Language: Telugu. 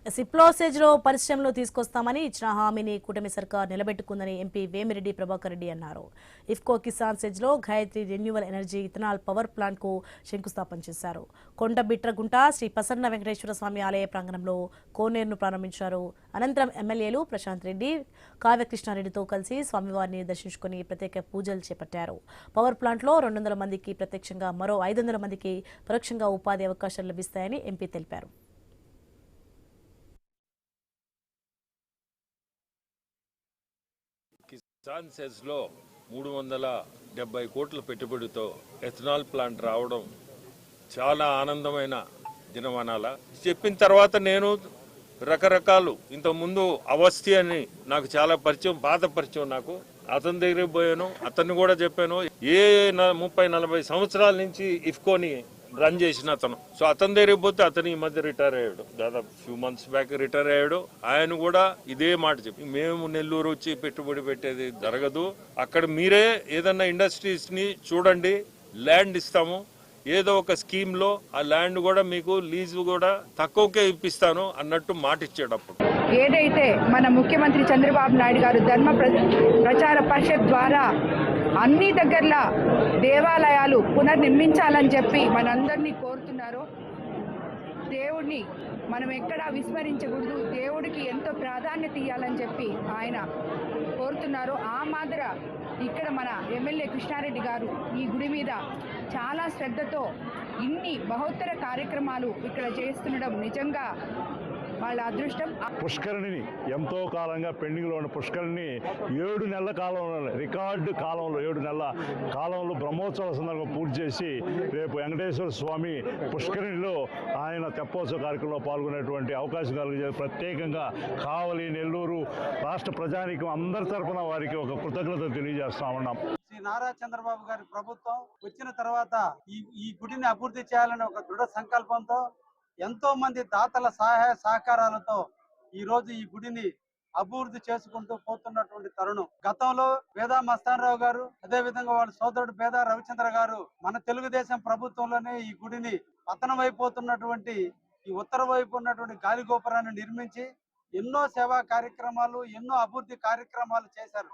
సిప్లోసేజ్లో పరిశ్రమలు తీసుకొస్తామని ఇచ్చిన హామీని కూటమి సర్కార్ నిలబెట్టుకుందని ఎంపీ వేమిరెడ్డి ప్రభాకర్ రెడ్డి అన్నారు. ఇఫ్కో కిసాన్ సెజ్లో Gayatri renewal energy ethanol power ప్లాంట్కు శంకుస్థాపన చేశారు. కొండబిట్రగుంట శ్రీ ప్రసన్న వెంకటేశ్వర స్వామి ఆలయ ప్రాంగణంలో కోనేరును ప్రారంభించారు. అనంతరం ఎమ్మెల్యేలు ప్రశాంత్ రెడ్డి, కావ్యకృష్ణారెడ్డితో కలిసి స్వామివారిని దర్శించుకుని ప్రత్యేక పూజలు చేపట్టారు. పవర్ ప్లాంట్లో 200 మందికి ప్రత్యక్షంగా, మరో 500 మందికి పరోక్షంగా ఉపాధి అవకాశాలు లభిస్తాయని ఎంపీ తెలిపారు. కిసాన్ సెజ్లో 370 కోట్ల పెట్టుబడితో ఎథనాల్ ప్లాంట్ రావడం చాలా ఆనందమైన దినమనాల. చెప్పిన తర్వాత నేను రకరకాలు ఇంతకుముందు అవస్థి అని నాకు చాలా పరిచయం, పాత పరిచయం. నాకు అతని దగ్గరికి పోయాను, అతన్ని కూడా చెప్పాను. 30-40 సంవత్సరాల నుంచి ఇఫ్కోని రన్ చేసిన అతను. సో అతని దగ్గరికి పోతే అతను ఈ మధ్య రిటైర్ అయ్యాడు, దాదాపు ఫ్యూ మంత్స్ బ్యాక్ రిటైర్ అయ్యాడు. ఆయన కూడా ఇదే మాట చెప్పి, మేము నెల్లూరు వచ్చి పెట్టుబడి పెట్టేది జరగదు, అక్కడ మీరే ఏదన్నా ఇండస్ట్రీస్ ని చూడండి, ల్యాండ్ ఇస్తాము, ఏదో ఒక స్కీమ్ లో ఆ ల్యాండ్ కూడా మీకు లీజు కూడా తక్కువకే ఇప్పిస్తాను అన్నట్టు మాట ఇచ్చేటప్పుడు. ఏదైతే మన ముఖ్యమంత్రి చంద్రబాబు నాయుడు గారు ధర్మ ప్రచార పరిషత్ ద్వారా అన్ని దగ్గరలా దేవాలయాలు పునర్నిర్మించాలని చెప్పి మనందరినీ కోరుతున్నారో, దేవుడిని మనం ఎక్కడా విస్మరించకూడదు, దేవుడికి ఎంతో ప్రాధాన్యత ఇవ్వాలని చెప్పి ఆయన కోరుతున్నారు. ఆ మాదిర ఇక్కడ మన ఎమ్మెల్యే కృష్ణారెడ్డి గారు ఈ గుడి మీద చాలా శ్రద్ధతో ఇన్ని బహుత్తర కార్యక్రమాలు ఇక్కడ చేస్తుండడం నిజంగా వాళ్ళ అదృష్టం. పుష్కరిణిని ఎంతో కాలంగా పెండింగ్లో ఉన్న పుష్కరిణిని 7 నెలల కాలంలో, రికార్డు కాలంలో 7 నెలల కాలంలో బ్రహ్మోత్సవాల సందర్భంగా పూర్తి చేసి రేపు వెంకటేశ్వర స్వామి పుష్కరిణిలో ఆయన తెప్పోత్సవ కార్యక్రమంలో పాల్గొనేటువంటి అవకాశం కలిగే ప్రత్యేకంగా కావలి, నెల్లూరు రాష్ట్ర ప్రజానీకం అందరి తరఫున వారికి ఒక కృతజ్ఞత తెలియజేస్తా ఉన్నాం. శ్రీ నారా చంద్రబాబు గారి ప్రభుత్వం వచ్చిన తర్వాత ఈ గుడిని అభివృద్ధి చేయాలనే ఒక దృఢ సంకల్పంతో ఎంతో మంది దాతల సహాయ సహకారాలతో ఈ రోజు ఈ గుడిని అభివృద్ధి చేసుకుంటూ పోతున్నటువంటి తరుణం. గతంలో బేదా మస్తానరావు గారు, అదే విధంగా వాళ్ళ సోదరుడు బేదా రవిచంద్ర గారు మన తెలుగుదేశం ప్రభుత్వంలోనే ఈ గుడిని పతనమైపోతున్నటువంటి ఈ ఉత్తర వైపు ఉన్నటువంటి గాలి గోపురాన్ని నిర్మించి ఎన్నో సేవా కార్యక్రమాలు, ఎన్నో అభివృద్ధి కార్యక్రమాలు చేశారు.